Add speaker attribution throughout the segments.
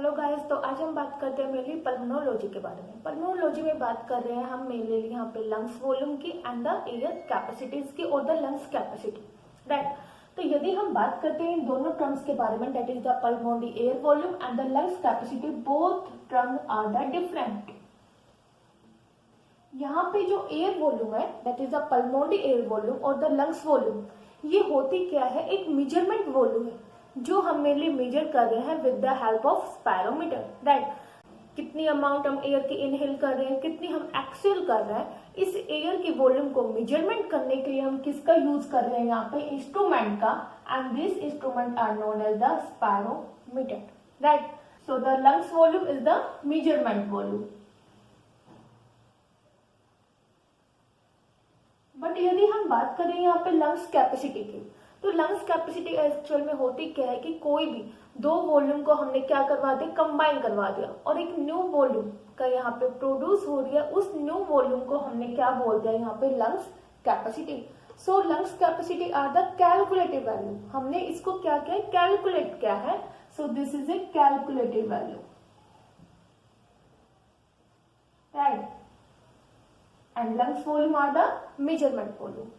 Speaker 1: Hello guys, तो आज हम बात करते हैं मेनली पल्मोनोलॉजी के बारे में। पल्मोनोलॉजी में बात कर रहे हैं हम मेनली यहाँ पे लंग्स वॉल्यूम की एंड द एयर कैपेसिटीज की और द लंग्स कैपेसिटी, राइट। तो यदि हम बात करते हैं इन दोनों टर्म्स के बारे में, that is the pulmonary air volume and the lungs capacity, both term are the different. यहाँ पे जो एयर वॉल्यूम है that is the pulmonary air volume और द लंग्स वॉल्यूम, ये होती क्या है, एक मेजरमेंट वॉल्यूम है जो हम मेनली मेजर कर रहे हैं with the help of spirometer, right. कितनी अमाउंट हम एयर की इनहेल कर रहे हैं, कितनी हम एक्सहेल कर रहे हैं, इस एयर की वॉल्यूम को मेजरमेंट करने के लिए हम किसका यूज कर रहे हैं यहाँ पे, इंस्ट्रूमेंट का, and this instrument are known as the spirometer, right. So the lungs volume is the measurement volume. But यदि हम बात करें यहाँ पे लंग्स कैपेसिटी की, तो लंग्स कैपेसिटी एक्चुअल में होती क्या है कि कोई भी दो वॉल्यूम को हमने क्या करवा दिया, कंबाइन करवा दिया और एक न्यू वॉल्यूम का यहाँ पे प्रोड्यूस हो रही है, उस न्यू वॉल्यूम को हमने क्या बोल दिया यहाँ पे, lungs capacity. So lungs capacity are the calculative value. हमने इसको क्या किया, कैलकुलेट किया है। So this is a calculative value, right. And lungs volume are the measurement volume.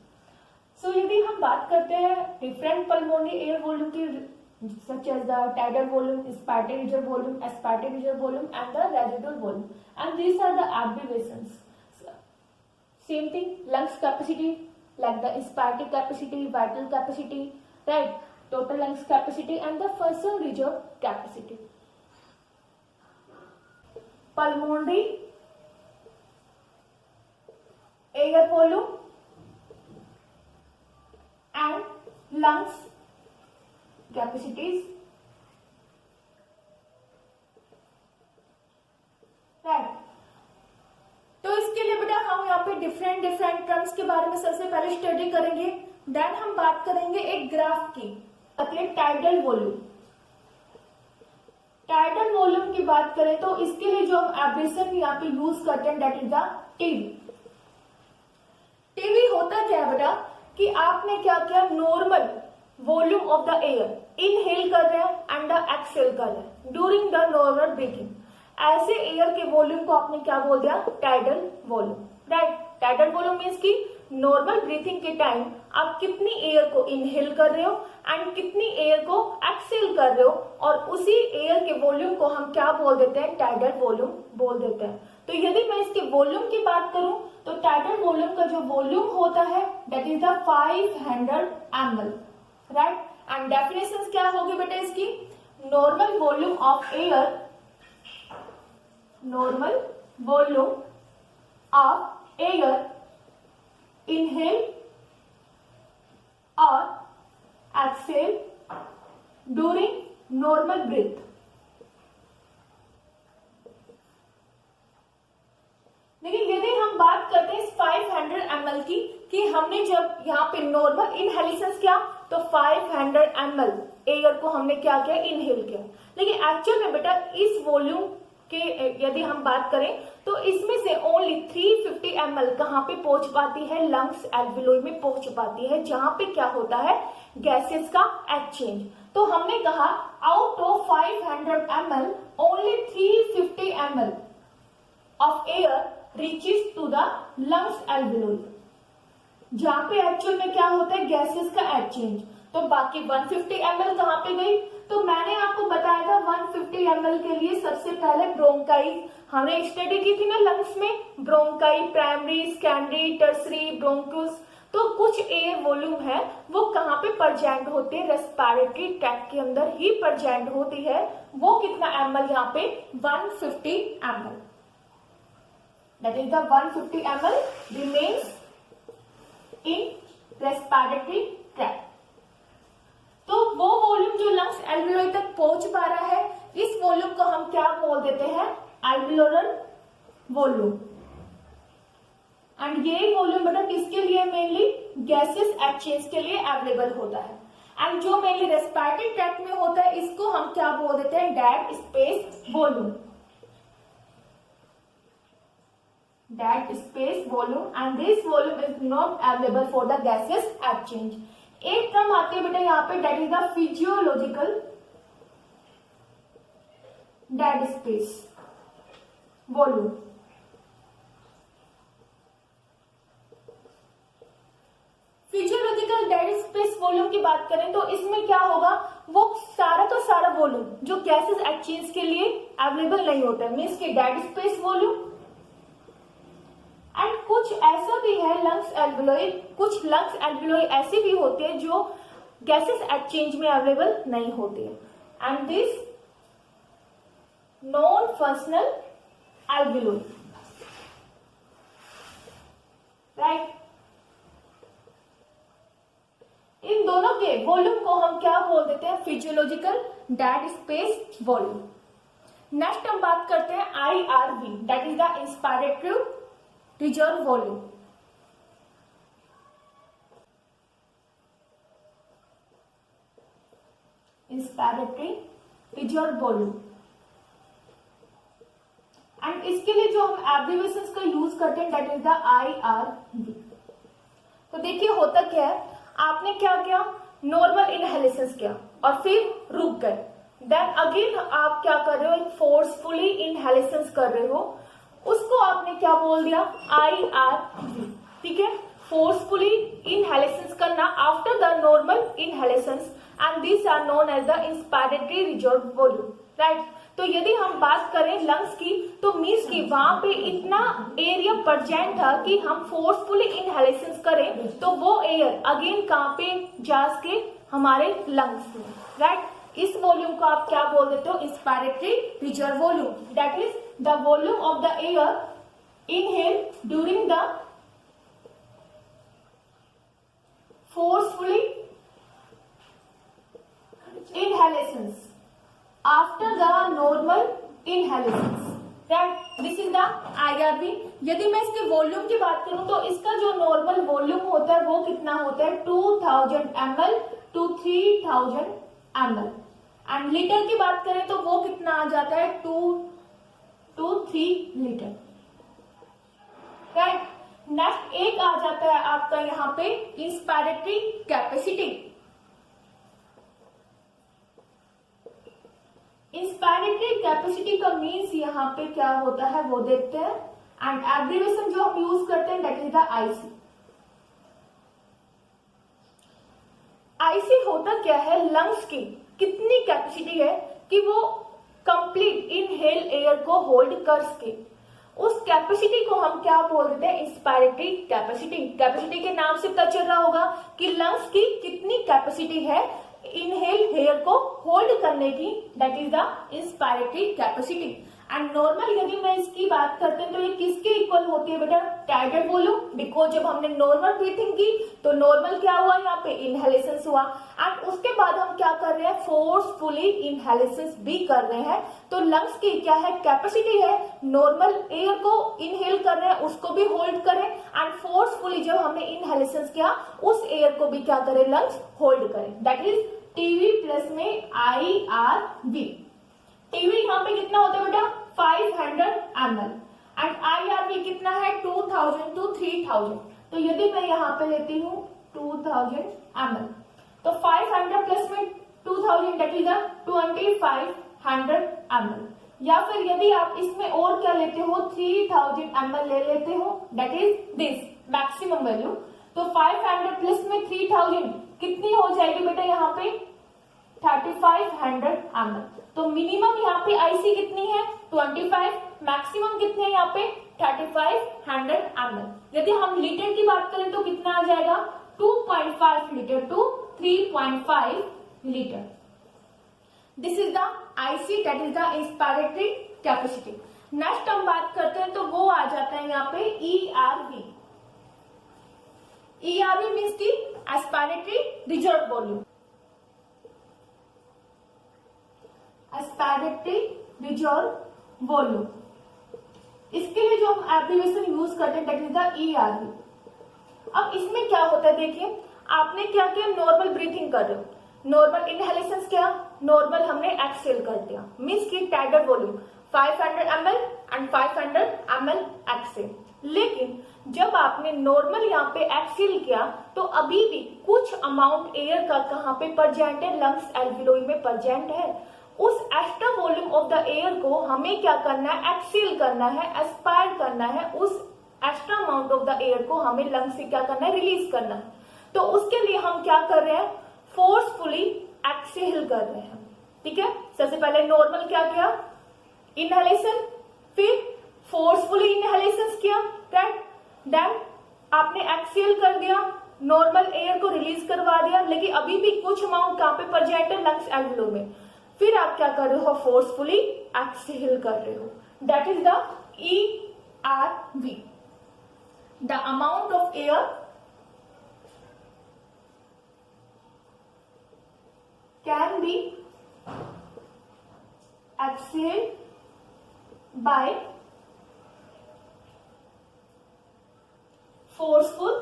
Speaker 1: So यदि हम बात करते हैं डिफरेंट पल्मोनरी एयर वॉल्यूम की, such as the tidal volume, spatioreservoir volume, spatioreservoir volume, and the residual volume, and these are the abbreviations. Same thing, lungs capacity, like the spatio capacity, vital capacity, right? Total lungs capacity and the first reserve capacity. Pulmonary air volume and lungs capacities, right. तो इसके लिए बेटा हम यहाँ पे different terms के बारे में सबसे पहले स्टडी करेंगे। देन हम बात करेंगे एक ग्राफ की, टाइडल वॉल्यूम। टाइडल वॉल्यूम की बात करें तो इसके लिए जो हम एब्रेशन यहाँ पे यूज करते हैं that is the TV. TV होता क्या है बेटा कि आपने क्या किया, normal volume of the air inhale कर रहे हैं एंड एक्सहेल कर रहे हैं ड्यूरिंग द नॉर्मल ब्रीथिंग, ऐसे एयर के वॉल्यूम को आपने क्या बोल दिया, tidal volume, right. Tidal volume means की नॉर्मल ब्रीथिंग के टाइम आप कितनी एयर को इनहेल कर रहे हो एंड कितनी एयर को एक्सहेल कर रहे हो, और उसी एयर के वॉल्यूम को हम क्या बोल देते हैं, टाइडल वॉल्यूम बोल देते हैं। तो यदि मैं इसके वॉल्यूम की बात करूं तो टाइडल वॉल्यूम का जो वॉल्यूम होता है that is the 500 ml, right. And definition क्या होगी बेटा इसकी, normal volume of air, normal volume of air inhale और एक्सहेल ड्यूरिंग नॉर्मल ब्रीथ। लेकिन यदि हम बात करते हैं 500 ml की, कि हमने जब यहाँ पे नॉर्मल इनहेलेशन किया तो 500 ml एयर को हमने क्या किया, इनहेल किया। लेकिन एक्चुअल में बेटा इस वॉल्यूम के यदि हम बात करें तो इसमें से ओनली 350 ml कहाँ पे पहुंच पाती है, लंग्स एल्वियोली में पहुंच पाती है, जहां पे क्या होता है, गैसेस का एक्सचेंज। तो हमने कहा out of 500 ml only 350 ml of air reaches to the lungs alveoli, जहां पे एक्चुअल में क्या होता है, गैसेस का एक्सचेंज। तो बाकी 150 ml कहाँ पे गई, तो मैंने आपको बताया था 150 ml के लिए सबसे पहले ब्रोंकाई हमने स्टडी की थी ना लंग्स में, ब्रोंकाई, प्राइमरी, सेकेंडरी, टर्सरी, ब्रोंकुस। तो कुछ एयर वॉल्यूम है वो कहाँ पे प्रेजेंट होते हैं, रेस्पिरेटरी ट्रैक्ट के अंदर ही प्रेजेंट होती है। वो कितना ml यहाँ पे, 150 ml, that is the 150 ml remains in respiratory tract. तो वो वॉल्यूम जो लंग्स एल्वियोली तक पहुंच पा रहा है, इस वॉल्यूम को हम क्या बोल देते हैं, एल्वियोलर वॉल्यूम। एंड ये वॉल्यूम बेटा किसके लिए, मेनली गैसेस एक्सचेंज के लिए अवेलेबल होता है। एंड जो मेनली रेस्पिरेटरी ट्रैक्ट में होता है इसको हम क्या बोल देते हैं, dead space volume, dead space volume. And this volume is not available for the gases exchange. एक टर्म आती है बेटा यहाँ पे, that is the physiological dead space volume. Physiological dead space volume की बात करें तो इसमें क्या होगा, वो सारा का सारा वॉल्यूम जो गैसेस एक्सचेंज के लिए अवेलेबल नहीं होता है, मीन्स की डेड स्पेस वॉल्यूम। एंड कुछ ऐसा भी है लंग्स एल्वियोलाई, कुछ लंग्स एल्वियोलाई ऐसे भी होते हैं जो गैसेस एक्सचेंज में अवेलेबल नहीं होते हैं, and this non functional alveoli, right. इन दोनों के वॉल्यूम को हम क्या बोल देते हैं, physiological dead space volume. Next हम बात करते हैं IRV, that is the inspiratory reserve volume. Inspiratory reserve volume, and इसके लिए जो हम एब्रिविएशंस का यूज करते हैं दैट इज द IRV। तो देखिए होता क्या है, आपने क्या किया, नॉर्मल इनहेलेशंस किया और फिर रुक गए, देन अगेन आप क्या कर रहे हो, एक फोर्सफुली इनहेलेशंस कर रहे हो, उसको आपने क्या बोल दिया, IRV, ठीक है। फोर्सफुली इनहेलेशंस करना after the normal inhalations, and this are known as the inspiratory reserve volume, right. तो यदि हम बात करें लंग्स की, तो मीन्स की वहां पे इतना एरिया प्रेजेंट था कि हम फोर्सफुली इनहेलेशंस करें तो वो एयर अगेन कहां पे जा के हमारे लंग्स में, राइट। इस वॉल्यूम को आप क्या बोल देते हो, inspiratory reserve volume, that is the volume of the air inhale during the forcefully inhalations after the normal inhalations, right? This is the IRV। यदि मैं इसके वॉल्यूम की बात करूं तो इसका जो नॉर्मल वॉल्यूम होता है वो कितना होता है, 2000 ml to 3000 ml, and litre की बात करें तो वो कितना आ जाता है, 2 to 3 लीटर, राइट। नेक्स्ट एक आ जाता है आपका यहाँ पे इंस्पायरेटरी कैपेसिटी। इंस्पायरेटरी कैपेसिटी का मीन्स यहाँ पे क्या होता है वो देखते हैं, एंड एब्रिविएशन जो हम यूज करते हैं that is the IC। IC होता क्या है, लंग्स की कितनी कैपेसिटी है कि वो कंप्लीट इनहेल एयर को होल्ड कर सके, उस कैपेसिटी को हम क्या बोल देते हैं, इंस्पायरेटरी कैपेसिटी। कैपेसिटी के नाम से पता चल रहा होगा कि लंग्स की कितनी कैपेसिटी है इनहेल एयर को होल्ड करने की, that is the inspiratory capacity. And normal यदि मैं इसकी बात करते हैं तो ये किसके इक्वल होती है बेटा, टारगेट वॉल्यूम, बिकॉज जब हमने नॉर्मल ब्रीथिंग की तो नॉर्मल क्या हुआ, यहाँ पे इनहेलेशन हुआ, एंड उसके बाद हम क्या कर रहे हैं, फोर्सफुली इनहेलेशन भी कर रहे हैं। तो लंग्स की क्या है, कैपेसिटी है, नॉर्मल एयर को इनहेल कर रहे हैं उसको भी होल्ड करें, एंड फोर्सफुली जब हमने इनहेलेशन किया उस एयर को भी क्या करें, लंग्स होल्ड करें, दैट इज टीवी प्लस में IRV। टीवी यहाँ पे कितना होता है बेटा, 500 ml, एंड IRV कितना है, 2000 to 3000। तो यदि मैं यहाँ पे लेती हूँ 2000 ml, तो 500 प्लस में 2000 दैट इज 2500 ml, या फिर यदि आप इसमें और क्या लेते हो, 3000 ml ले लेते हो, that is this maximum value. तो 500 प्लस में 3000 कितनी हो जाएगी बेटा, यहाँ पे 3500 ml। तो मिनिमम यहाँ पे IC कितनी है, 25, मैक्सिमम कितने है यहाँ पे 3500 ml। यदि हम लीटर की बात करें तो कितना आ जाएगा, 2.5 litre to 3.5 litre. This is the IC, that is the inspiratory capacity. Next हम बात करते हैं तो वो आ जाता है यहाँ पे ERV। ERV मीन्स की एस्पायरेटरी रिजर्व वॉल्यूम, एस्पायरेटरी रिजर्व वॉल्यूम। इसके लिए जो हम एब्रिविएशन यूज करते हैं दैट इज द ERV। अब इसमें क्या होता है, देखिए आपने क्या किया, नॉर्मल ब्रीथिंग कर रहे हो, नॉर्मल इनहेलेशन किया, नॉर्मल हमने एक्सहेल कर दिया, मीन्स की target volume 500 ml and 500 ml exhale. लेकिन जब आपने नॉर्मल यहाँ पे एक्सहेल किया तो अभी भी कुछ अमाउंट एयर का कहाँ पे प्रेजेंट है, लंग्स एल्वियोलाई में प्रेजेंट है, उस extra volume of the air को हमें क्या करना है, एक्सहेल करना है, एस्पायर करना है, उस extra amount of the air को हमें लंग से क्या करना है, रिलीज करना है। तो उसके लिए हम क्या कर रहे हैं, फोर्सफुली एक्सहेल कर रहे हैं। ठीक है, सबसे पहले नॉर्मल क्या किया, इनहेलेशन, फिर फोर्सफुली इनहेलेशन किया, राइट, देन आपने एक्सहेल कर दिया, नॉर्मल एयर को रिलीज करवा दिया, लेकिन अभी भी कुछ अमाउंट कहां पे प्रेजेंट है, लंग्स एल्वियोल में। फिर आप क्या कर रहे हो, फोर्सफुली एक्सहेल कर रहे हो, that is the ERV, the amount of air can be exhaled by forceful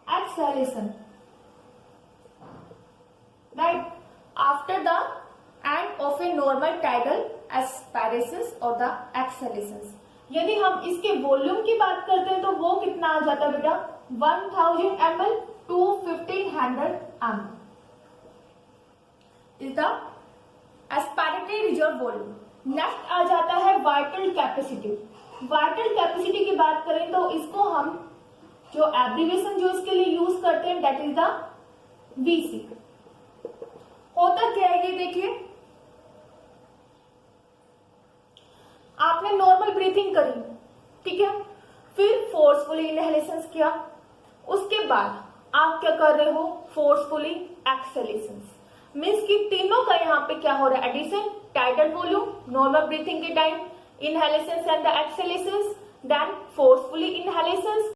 Speaker 1: exhalation, right, after the end of a normal tidal aspirations or the exhalations। यदि हम इसके वॉल्यूम की बात करते हैं तो वो कितना आ जाता है बेटा, 1000 ml to 1500 ml is the expiratory reserve volume. Next आ जाता है वाइटल कैपेसिटी। वाइटल कैपेसिटी की बात करें तो इसको हम जो एब्रीविएशन जो इसके लिए यूज करते हैं दैट इज द VC। होता क्या है ये देखिए, आपने नॉर्मल ब्रीथिंग करी, ठीक है, फिर फोर्सफुली इनहेलेशन किया, उसके बाद आप क्या कर रहे हो, फोर्सफुली एक्सहेलेशन। मीन्स कि तीनों का यहाँ पे क्या हो रहा है, addition, tidal volume, normal breathing के time, inhalation and the exhalation,